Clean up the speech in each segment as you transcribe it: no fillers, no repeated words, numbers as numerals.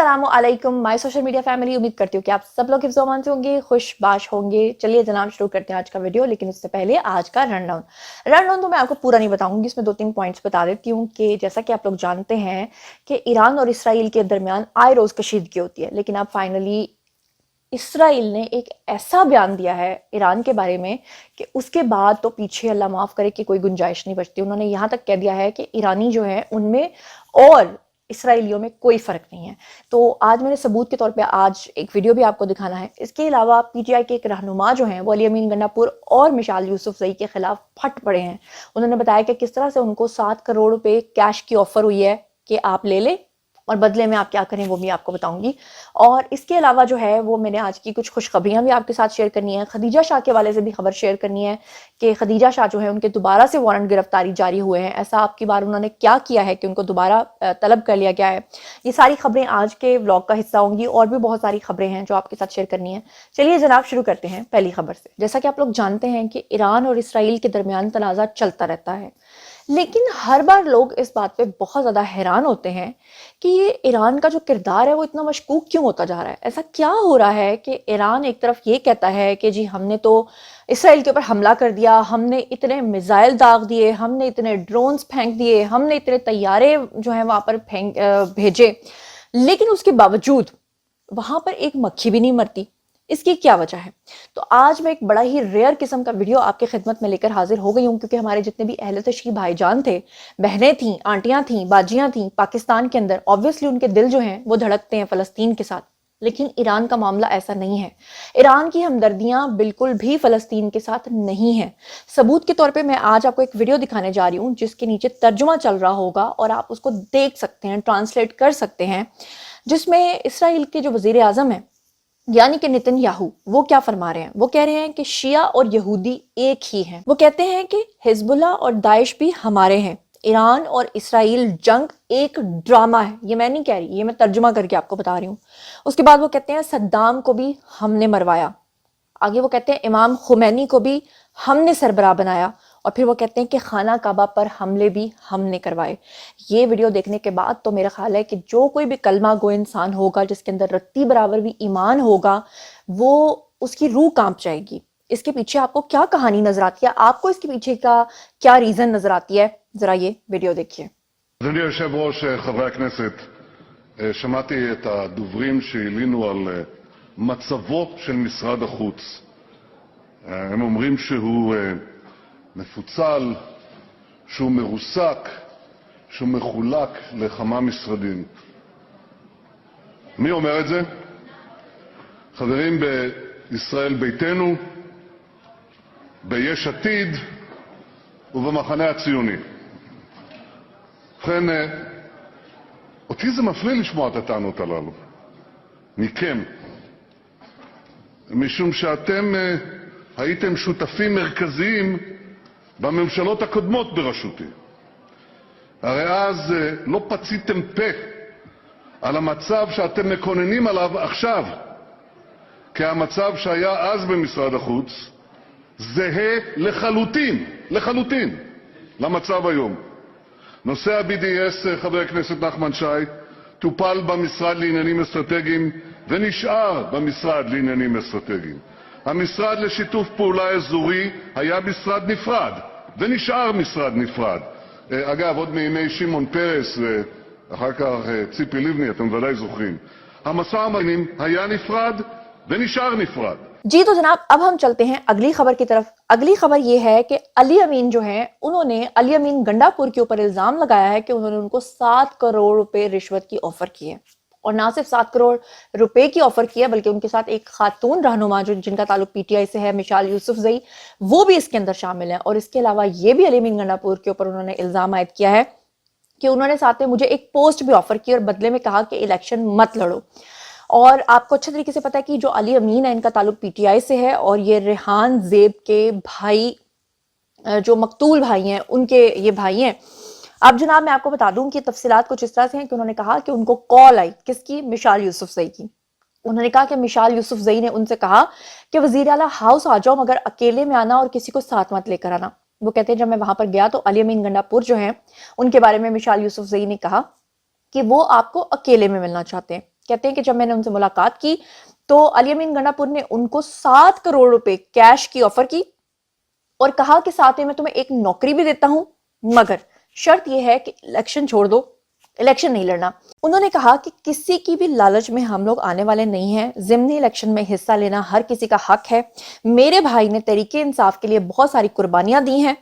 अस्सलामुअलैकुम my social media family. उम्मीद करती हूँ कि आप सब लोग हिफ्ज़ व अमान से होंगे, खुशबाश होंगे। चलिए जनाब शुरू करते हैं आज का वीडियो, लेकिन उससे पहले आज का रन डाउन तो मैं आपको पूरा नहीं बताऊंगी, इसमें 2-3 पॉइंट्स बता देती हूँ कि जैसा कि आप लोग जानते हैं कि ईरान और इसराइल के दरमियान आए रोज़ कशीदगी होती है, लेकिन अब फाइनली इसराइल ने एक ऐसा बयान दिया है ईरान के बारे में कि उसके बाद तो पीछे अल्लाह माफ़ करे कि कोई गुंजाइश नहीं बचती। उन्होंने यहाँ तक कह दिया है कि ईरानी जो है उनमें और इसराइलियों में कोई फ़र्क नहीं है। तो आज मैंने सबूत के तौर पे आज एक वीडियो भी आपको दिखाना है। इसके अलावा पीटीआई के एक रहनुमा जो हैं वो अली अमीन गंडापुर और मिशाल यूसुफजई के खिलाफ फट पड़े हैं। उन्होंने बताया कि किस तरह से उनको 7 करोड़ रुपए कैश की ऑफर हुई है कि आप ले लें और बदले में आप क्या करें वो भी आपको बताऊंगी। और इसके अलावा जो है वो मैंने आज की कुछ खुशखबरियां भी आपके साथ शेयर करनी है। खदीजा शाह के वाले से भी खबर शेयर करनी है कि खदीजा शाह जो है उनके दोबारा से वारंट गिरफ्तारी जारी हुए हैं। ऐसा आपकी बार उन्होंने क्या किया है कि उनको दोबारा तलब कर लिया गया है। ये सारी खबरें आज के व्लॉग का हिस्सा होंगी और भी बहुत सारी खबरें हैं जो आपके साथ शेयर करनी है। चलिए जनाब शुरू करते हैं पहली खबर से। जैसा कि आप लोग जानते हैं कि ईरान और इसराइल के दरमियान तनाज़ा चलता रहता है, लेकिन हर बार लोग इस बात पे बहुत ज़्यादा हैरान होते हैं कि ये ईरान का जो किरदार है वो इतना मशकूक क्यों होता जा रहा है। ऐसा क्या हो रहा है कि ईरान एक तरफ ये कहता है कि जी हमने तो इसराइल के ऊपर हमला कर दिया, हमने इतने मिसाइल दाग दिए, हमने इतने ड्रोन्स फेंक दिए, हमने इतने तैयारे जो हैं वहाँ पर भेजे, लेकिन उसके बावजूद वहाँ पर एक मक्खी भी नहीं मरती। इसकी क्या वजह है? तो आज मैं एक बड़ा ही रेयर किस्म का वीडियो आपके खिदमत में लेकर हाजिर हो गई हूँ, क्योंकि हमारे जितने भी अहले तशरीफ भाईजान थे, बहनें थीं, आंटियां थीं, बाजियां थीं पाकिस्तान के अंदर, ऑब्वियसली उनके दिल जो हैं वो धड़कते हैं फ़लस्तीन के साथ। लेकिन ईरान का मामला ऐसा नहीं है। ईरान की हमदर्दियां बिल्कुल भी फ़लस्तीन के साथ नहीं है। सबूत के तौर पे मैं आज आपको एक वीडियो दिखाने जा रही हूँ जिसके नीचे तर्जुमा चल रहा होगा और आप उसको देख सकते हैं, ट्रांसलेट कर सकते हैं, जिसमें इसराइल के जो वज़ीर आज़म हैं यानी कि नेतन्याहू वो क्या फरमा रहे हैं। वो कह रहे हैं कि शिया और यहूदी एक ही हैं। वो कहते हैं कि हिजबुल्लाह और दाइश भी हमारे हैं। ईरान और इसराइल जंग एक ड्रामा है। ये मैं नहीं कह रही, ये मैं तर्जुमा करके आपको बता रही हूँ। उसके बाद वो कहते हैं सद्दाम को भी हमने मरवाया। आगे वो कहते हैं इमाम खुमैनी को भी हमने सरबराह बनाया। और फिर वो कहते हैं कि खाना काबा पर हमले भी हमने करवाए। ये वीडियो देखने के बाद तो मेरा ख्याल है कि जो कोई भी कलमा गो इंसान होगा, जिसके अंदर रत्ती बराबर भी ईमान होगा, वो उसकी रूह कांप जाएगी। इसके पीछे आपको क्या कहानी नजर आती है, आपको इसके पीछे का क्या रीजन नजर आती है, जरा ये वीडियो देखिए। אדוני היושב-ראש, חברי הכנסת, שמעתי את הדוברים שהלינו על מצבו של משרד החוץ. הם אומרים שהוא מפוצל, שהוא מרוסק, שהוא מחולק לכמה משרדים. מי אומר את זה? חברים בישראל ביתנו, ביש עתיד ובמחנה הציוני. ובכן, אותי זה מפליא לשמוע את הטענות הללו מכם, משום שאתם הייתם שותפים מרכזיים בממשלות הקודמות בראשותי. הרי אז לא פציתם פה על המצב שאתם מקוננים עליו עכשיו, כי המצב שהיה אז במשרד החוץ זהה לחלוטין למצב היום. נושא ה-BDS, חבר הכנסת נחמן שי, טופל במשרד לעניינים אסטרטגיים ונשאר במשרד לעניינים אסטרטגיים. המשרד לשיתוף פעולה אזורי היה משרד נפרד ונשאר משרד נפרד. אגב, עוד מימי שמעון פרס ואחר כך ציפי לבני, אתם ודאי זוכרים. המשא ומתן היה נפרד ונשאר נפרד. जी तो जनाब अब हम चलते हैं अगली खबर की तरफ। अगली खबर ये है कि अली अमीन जो हैं उन्होंने अली अमीन गंडापुर के ऊपर इल्जाम लगाया है कि उन्होंने उनको 7 करोड़ रुपए रिश्वत की ऑफर की है। और ना सिर्फ 7 करोड़ रुपए की ऑफर की है, बल्कि उनके साथ एक खातून रहनुमा जो जिनका ताल्लुक पीटीआई से है, मिशाल यूसुफजई, वो भी इसके अंदर शामिल है। और इसके अलावा ये भी अली अमीन गंडापुर के ऊपर उन्होंने इल्जाम आयद किया है कि उन्होंने साथ में मुझे एक पोस्ट भी ऑफर की और बदले में कहा कि इलेक्शन मत लड़ो। और आपको अच्छे तरीके से पता है कि जो अली अमीन है इनका ताल्लुक पीटीआई से है और ये रेहान ज़ेब के भाई, जो मकतूल भाई हैं, उनके ये भाई हैं। अब जनाब मैं आपको बता दूं कि तफसीलात कुछ इस तरह से हैं कि उन्होंने कहा कि उनको कॉल आई, किसकी? मिशाल यूसुफजई की। उन्होंने कहा कि मिशाल यूसुफजई ने उनसे कहा कि वजीर आला हाउस आ जाओ, मगर अकेले में आना और किसी को साथ मत लेकर आना। वो कहते हैं जब मैं वहां पर गया तो अली अमीन गंडापुर जो है उनके बारे में मिशाल यूसुफजई ने कहा کہ وہ آپ کو اکیلے میں ملنا چاہتے ہیں. کہتے ہیں کہ جب میں نے ان سے ملاقات کی تو علی امین گنڈا نے ان کو 7 کروڑ روپے کیش کی آفر کی اور کہا کہ ساتھ میں تمہیں ایک نوکری بھی دیتا ہوں، مگر شرط یہ ہے کہ الیکشن چھوڑ دو، الیکشن نہیں لڑنا. انہوں نے کہا کہ کسی کی بھی لالچ میں ہم لوگ آنے والے نہیں ہیں، ضمنی الیکشن میں حصہ لینا ہر کسی کا حق ہے. میرے بھائی نے تحریک انصاف کے لیے بہت ساری قربانیاں دی ہیں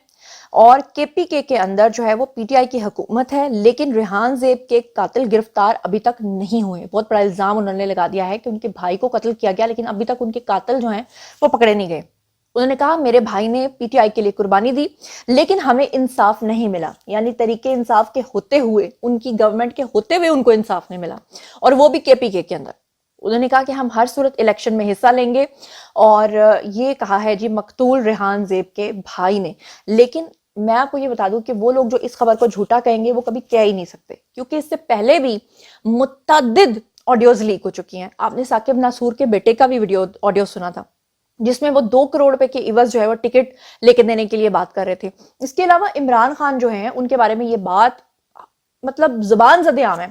اور کے پی کے اندر جو ہے وہ پی ٹی آئی کی حکومت ہے، لیکن ریحان زیب کے قاتل گرفتار ابھی تک نہیں ہوئے. بہت بڑا الزام انہوں نے لگا دیا ہے کہ ان کے بھائی کو قتل کیا گیا لیکن ابھی تک ان کے قاتل جو ہیں وہ پکڑے نہیں گئے. انہوں نے کہا میرے بھائی نے پی ٹی آئی کے لیے قربانی دی لیکن ہمیں انصاف نہیں ملا، یعنی طریقے انصاف کے ہوتے ہوئے، ان کی گورنمنٹ کے ہوتے ہوئے ان کو انصاف نہیں ملا، اور وہ بھی کے پی کے اندر. انہوں نے کہا کہ ہم ہر صورت الیکشن میں حصہ لیں گے، اور یہ کہا ہے جی مقتول ریحان زیب کے بھائی نے. لیکن میں آپ کو یہ بتا دوں کہ وہ لوگ جو اس خبر کو جھوٹا کہیں گے وہ کبھی کہہ ہی نہیں سکتے، کیونکہ اس سے پہلے بھی متعدد آڈیوز لیک ہو چکی ہیں. آپ نے ثاقب ناصور کے بیٹے کا بھی آڈیو سنا تھا جس میں وہ 2 کروڑ روپے کے عوض جو ہے وہ ٹکٹ لے کے دینے کے لیے بات کر رہے تھے. اس کے علاوہ عمران خان جو ہیں ان کے بارے میں یہ بات مطلب زبان زدے عام ہے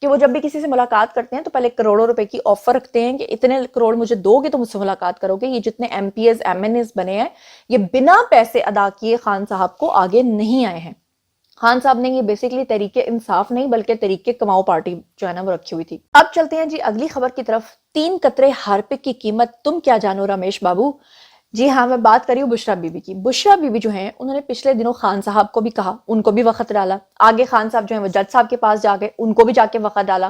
کہ وہ جب بھی کسی سے ملاقات کرتے ہیں تو پہلے کروڑوں روپے کی آفر رکھتے ہیں کہ اتنے کروڑ مجھے دو گے تو مجھ سے ملاقات کرو گے. یہ جتنے M P As M N As بنے ہیں یہ بنا پیسے ادا کیے خان صاحب کو آگے نہیں آئے ہیں. خان صاحب نے یہ بیسیکلی طریق انصاف نہیں بلکہ طریق کماؤ پارٹی جو ہے نا وہ رکھی ہوئی تھی. اب چلتے ہیں جی اگلی خبر کی طرف. 3 قطرے ہارپک کی قیمت تم کیا جانو رمیش بابو. جی ہاں، میں بات کر رہی ہوں بشرا بی بی کی. بشرا بی بی جو ہیں انہوں نے پچھلے دنوں خان صاحب کو بھی کہا، ان کو بھی وقت ڈالا. آگے خان صاحب جو ہیں وہ جج صاحب کے پاس جا گئے، ان کو بھی جا کے وقت ڈالا.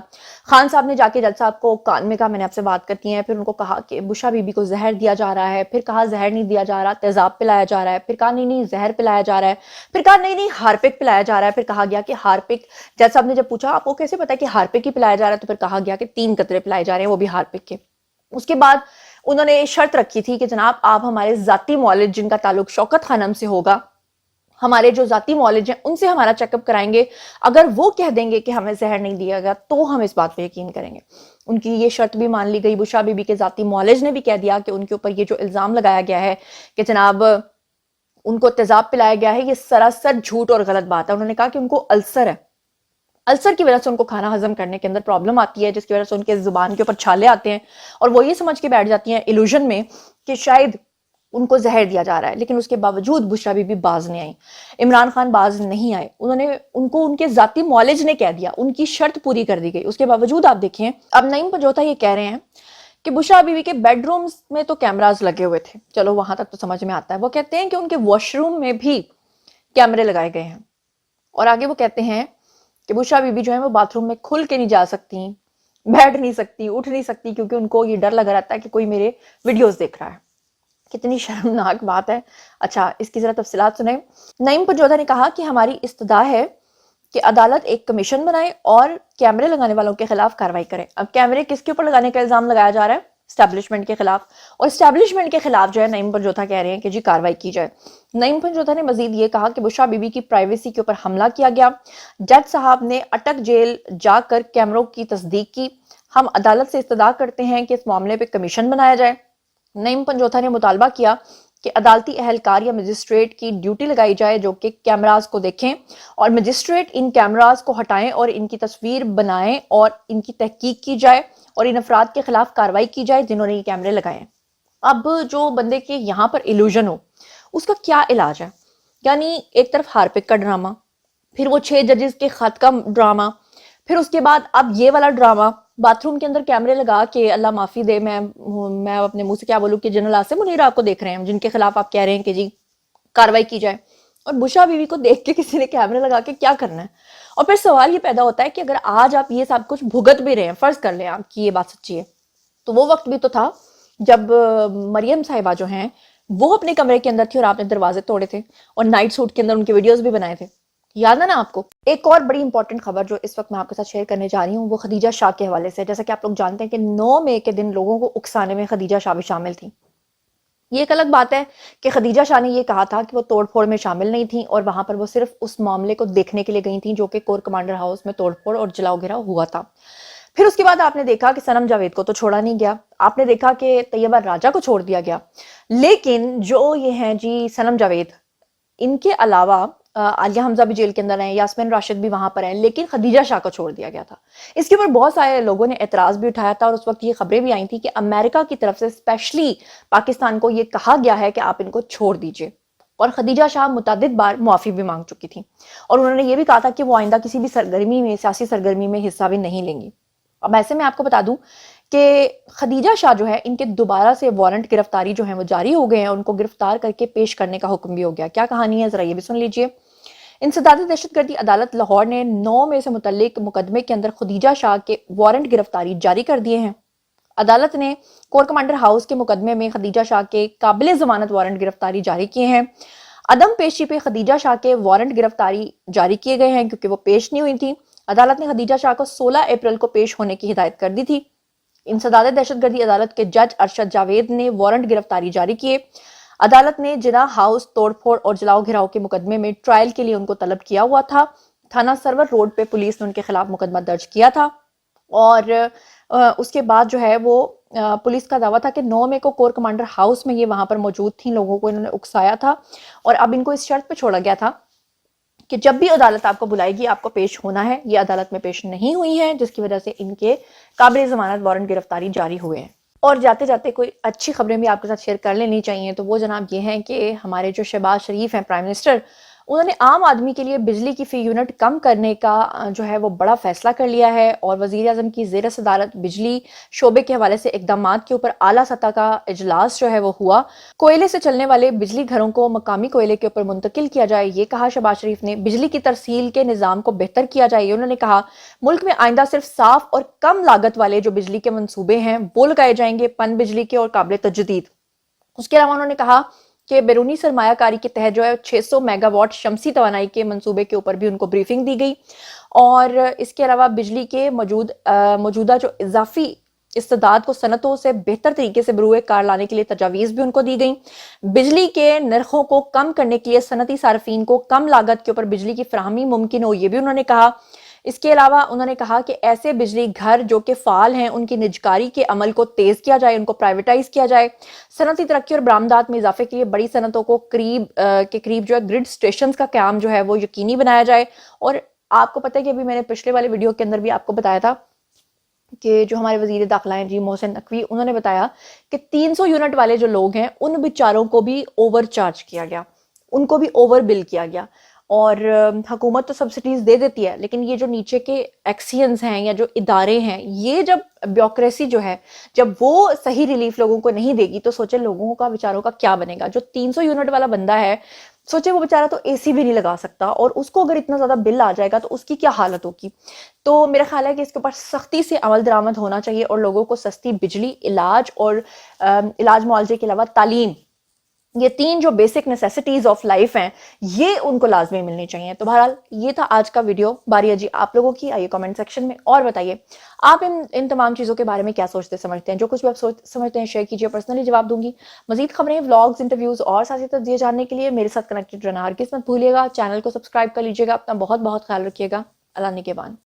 خان صاحب نے جا کے جج صاحب کو کان میں کہا میں نے آپ سے بات کرتی ہیں، پھر ان کو کہا کہ بشرا بی بی کو زہر دیا جا رہا ہے، پھر کہا زہر نہیں دیا جا رہا، تیزاب پلایا جا رہا ہے، پھر کہا نہیں زہر پلایا جا رہا ہے، پھر کہا نہیں ہارپک پلایا جا رہا ہے، پھر کہا گیا کہ ہارپک. جج صاحب نے جب پوچھا آپ کو کیسے پتا کہ ہارپک ہی پلایا جا رہا ہے، تو پھر کہا گیا کہ 3 قطرے پلائے جا رہے ہیں وہ بھی ہارپک کے. اس کے بعد انہوں نے شرط رکھی تھی کہ جناب آپ ہمارے ذاتی معالج جن کا تعلق شوکت خانم سے ہوگا، ہمارے جو ذاتی معالج ہیں ان سے ہمارا چیک اپ کرائیں گے، اگر وہ کہہ دیں گے کہ ہمیں زہر نہیں دیا گیا تو ہم اس بات پہ یقین کریں گے. ان کی یہ شرط بھی مان لی گئی. بشرا بی بی کے ذاتی معالج نے بھی کہہ دیا کہ ان کے اوپر یہ جو الزام لگایا گیا ہے کہ جناب ان کو تیزاب پلایا گیا ہے یہ سراسر جھوٹ اور غلط بات ہے. انہوں نے کہا کہ ان کو السر ہے، السر کی وجہ سے ان کو کھانا ہضم کرنے کے اندر پرابلم آتی ہے، جس کی وجہ سے ان کے زبان کے اوپر چھالے آتے ہیں اور وہ یہ سمجھ کے بیٹھ جاتی ہیں ایلوژن میں کہ شاید ان کو زہر دیا جا رہا ہے. لیکن اس کے باوجود بشرا بی بی باز نہیں آئی، عمران خان باز نہیں آئے. ان کو ان کے ذاتی معالج نے کہہ دیا، ان کی شرط پوری کر دی گئی. اس کے باوجود آپ دیکھیں اب نعیم پنجوتا یہ کہہ رہے ہیں کہ بشرا بی بی کے بیڈ رومز میں تو کیمراز لگے ہوئے تھے، چلو وہاں تک تو سمجھ میں آتا ہے. وہ کہتے ہیں کہ ان کے واش روم میں بھی کیمرے لگائے گئے ہیں، اور آگے وہ کہتے ہیں کہ بشرا بی بی جو ہے وہ باتھ روم میں کھل کے نہیں جا سکتی، بیٹھ نہیں سکتی، اٹھ نہیں سکتی، کیونکہ ان کو یہ ڈر لگا رہتا ہے کہ کوئی میرے ویڈیوز دیکھ رہا ہے. کتنی شرمناک بات ہے. اچھا اس کی ذرا تفصیلات سنیں. نعیم پنجوتا نے کہا کہ ہماری استدعا ہے کہ عدالت ایک کمیشن بنائے اور کیمرے لگانے والوں کے خلاف کارروائی کرے. اب کیمرے کس کے اوپر لگانے کا الزام لگایا جا رہا ہے؟ اسٹیبلشمنٹ کے خلاف. اور اسٹیبلشمنٹ کے خلاف جو ہے نعیم پنجوتا کہہ رہے ہیں کہ جی کارروائی کی جائے. نعیم پنجوتا نے مزید یہ کہا کہ بشرا بی بی کی پرائیویسی کے اوپر حملہ کیا گیا. جج صاحب نے اٹک جیل جا کر کیمروں کی تصدیق کی. ہم عدالت سے استدعا کرتے ہیں کہ اس معاملے پہ کمیشن بنایا جائے. نعیم پنجوتا نے مطالبہ کیا کہ عدالتی اہلکار یا مجسٹریٹ کی ڈیوٹی لگائی جائے جو کہ کیمراز کو دیکھیں اور مجسٹریٹ ان کیمراز کو ہٹائیں اور ان کی تصویر بنائیں اور ان کی تحقیق کی جائے اور ان افراد کے خلاف کارروائی کی جائے جنہوں نے یہ کیمرے لگائے ہیں. اب جو بندے کے یہاں پر ایلوژن ہو اس کا کیا علاج ہے؟ یعنی ایک طرف ہارپک کا ڈرامہ، پھر وہ 6 ججز کے خط کا ڈرامہ، پھر اس کے بعد اب یہ والا ڈرامہ، باتھ روم کے اندر کیمرے لگا کے اللہ معافی دے میں اپنے منہ سے کیا بولوں کہ جنرل آصف منیر آپ کو دیکھ رہے ہیں جن کے خلاف آپ کہہ رہے ہیں کہ جی کارروائی کی جائے، اور بشرا بی بی کو دیکھ کے کسی نے کیمرے لگا کے کیا کرنا ہے؟ اور پھر سوال یہ پیدا ہوتا ہے کہ اگر آج آپ یہ سب کچھ بھگت بھی رہے ہیں، فرض کر لیں آپ کی یہ بات سچی ہے، تو وہ وقت بھی تو تھا جب مریم صاحبہ جو ہیں وہ اپنے کمرے کے اندر تھی اور آپ نے دروازے توڑے تھے اور نائٹ سوٹ کے اندر ان کے ویڈیوز بھی بنائے تھے. یاد ہے نا آپ کو؟ ایک اور بڑی امپورٹنٹ خبر جو اس وقت میں آپ کے ساتھ شیئر کرنے جا رہی ہوں وہ خدیجہ شاہ کے حوالے سے. جیسا کہ آپ لوگ جانتے ہیں کہ 9 مئی کے دن لوگوں کو اکسانے میں خدیجہ شاہ بھی شامل تھی. یہ ایک الگ بات ہے کہ خدیجہ شاہ نے یہ کہا تھا کہ وہ توڑ پھوڑ میں شامل نہیں تھیں اور وہاں پر وہ صرف اس معاملے کو دیکھنے کے لیے گئی تھیں جو کہ کور کمانڈر ہاؤس میں توڑ پھوڑ اور جلاؤ گھراؤ ہوا تھا. پھر اس کے بعد آپ نے دیکھا کہ صنم جاوید کو تو چھوڑا نہیں گیا، آپ نے دیکھا کہ طیبہ راجہ کو چھوڑ دیا گیا، لیکن جو یہ ہیں جی صنم جاوید، ان کے علاوہ आलिया हमजा भी जेल के अंदर हैं, यास्मीन राशिद भी वहां पर हैं, लेकिन खदीजा शाह को छोड़ दिया गया था। इसके ऊपर बहुत सारे लोगों ने एतराज भी उठाया था और उस वक्त ये खबरें भी आई थी कि अमेरिका की तरफ से स्पेशली पाकिस्तान को ये कहा गया है कि आप इनको छोड़ दीजिए। और खदीजा शाह मुतअद्दिद बार मुआफ़ी भी मांग चुकी थी और उन्होंने ये भी कहा था कि वो आइंदा किसी भी सरगर्मी में, सियासी सरगर्मी में हिस्सा भी नहीं लेंगी। अब ऐसे में आपको बता दूं कि खदीजा शाह जो है, इनके दोबारा से वारंट गिरफ्तारी जो है वो जारी हो गए हैं, उनको गिरफ्तार करके पेश करने का हुक्म भी हो गया। क्या कहानी है, जरा ये भी सुन लीजिए। इंसदाद दहशतगर्दी अदालत लाहौर ने 9 में से मुतल्लिक मुकदमे के अंदर खदीजा शाह के वारंट गिरफ्तारी जारी कर दिए हैं। अदालत ने कोर कमांडर हाउस के मुकदमे में खदीजा शाह के काबिल जमानत वारंट गिरफ्तारी जारी किए हैं। अदम पेशी पे खदीजा शाह के वारंट गिरफ्तारी जारी किए गए हैं क्योंकि वो पेश नहीं हुई थी। अदालत ने खदीजा शाह को 16 अप्रैल को पेश होने की हिदायत कर दी थी। इंसदाद दहशतगर्दी अदालत के जज अरशद जावेद ने वारंट गिरफ्तारी जारी किए। अदालत ने जिना हाउस तोड़फोड़ और जलाओ घिराव के मुकदमे में ट्रायल के लिए उनको तलब किया हुआ था। थाना सरवर रोड पे पुलिस ने उनके खिलाफ मुकदमा दर्ज किया था और उसके बाद जो है वो पुलिस का दावा था कि 9 मई को कोर कमांडर हाउस में ये वहां पर मौजूद थी, लोगों को इन्होंने उकसाया था और अब इनको इस शर्त पे छोड़ा गया था कि जब भी अदालत आपको बुलाएगी आपको पेश होना है। ये अदालत में पेश नहीं हुई है, जिसकी वजह से इनके काबिल जमानत वारंट गिरफ्तारी जारी हुए हैं। और जाते जाते कोई अच्छी खबरें भी आपके साथ शेयर कर लेनी चाहिए, तो वो जनाब ये हैं कि हमारे जो शहबाज शरीफ हैं प्राइम मिनिस्टर, उन्होंने आम आदमी के लिए बिजली की फी यूनिट कम करने का जो है वो बड़ा फैसला कर लिया है और वज़ीर आज़म की ज़ेर सदारत बिजली शोबे के हवाले से इक़दामात के ऊपर आला सतह का इजलास जो है वो हुआ। कोयले से चलने वाले बिजली घरों को मकामी कोयले के ऊपर मुंतकिल किया जाए, ये कहा शहबाज शरीफ ने। बिजली की तरसील के निज़ाम को बेहतर किया जाए, ये उन्होंने कहा। मुल्क में आइंदा सिर्फ साफ और कम लागत वाले जो बिजली के मंसूबे हैं वो लगाए जाएंगे, पन बिजली के और काबिल तजदीद। उसके अलावा उन्होंने कहा कि बैरूनी सरमायाकारी के तहत जो है 600 मेगावाट शमसी तवानाई के मंसूबे के ऊपर भी उनको ब्रीफिंग दी गई और इसके अलावा बिजली के मौजूदा जो इजाफी इस्तेदाद को सनतों से बेहतर तरीके से बरूए कार लाने के लिए तजावीज़ भी उनको दी गई। बिजली के नरखों को कम करने के लिए सनती सार्फिन को कम लागत के ऊपर बिजली की फराहमी मुमकिन हो, ये भी उन्होंने कहा। इसके अलावा उन्होंने कहा कि ऐसे बिजली घर जो कि फाल हैं उनकी निजकारी के अमल को तेज किया जाए, उनको प्राइवेटाइज किया जाए। सनती तरक्की और बरामदात में इजाफे के लिए बड़ी सनतों को करीब जो है ग्रिड स्टेशन का क्याम जो है वो यकीनी बनाया जाए। और आपको पता है कि अभी मैंने पिछले वाले वीडियो के अंदर भी आपको बताया था कि जो हमारे वजीर दाखिला हैं जी मोहसिन नकवी, उन्होंने बताया कि 300 यूनिट वाले जो लोग हैं उन बेचारों को भी ओवर चार्ज किया गया, उनको भी ओवर बिल किया गया। और हुकूमत तो सब्सिडीज दे देती है, लेकिन ये जो नीचे के एक्सियंस हैं या जो इदारे हैं, ये जब ब्यूरोक्रेसी जो है जब वो सही रिलीफ लोगों को नहीं देगी तो सोचे लोगों का बेचारों का क्या बनेगा। जो 300 यूनिट वाला बंदा है, सोचे वो बेचारा तो एसी भी नहीं लगा सकता और उसको अगर इतना ज्यादा बिल आ जाएगा तो उसकी क्या हालत होगी। तो मेरा ख्याल है कि इसके ऊपर सख्ती से अमल दरामद होना चाहिए और लोगों को सस्ती बिजली, इलाज और इलाज मुआवजे के अलावा तालीम, ये 3 जो बेसिक नेसेसिटीज ऑफ लाइफ हैं, ये उनको लाजमी मिलनी चाहिए। तो बहरहाल ये था आज का वीडियो। बारी है जी आप लोगों की, आइए कमेंट सेक्शन में और बताइए आप इन तमाम चीज़ों के बारे में क्या सोचते समझते हैं। जो कुछ भी आप समझते हैं शेयर कीजिए, पर्सनली जवाब दूंगी। मजीद खबरें, व्लॉग्स, इंटरव्यूज और साथ ही तजज़िये जानने के लिए मेरे साथ कनेक्टेड रहना हरगिज़ मत भूलिएगा। चैनल को सब्सक्राइब कर लीजिएगा। अपना बहुत बहुत ख्याल रखिएगा। अल्लाह निगहबान।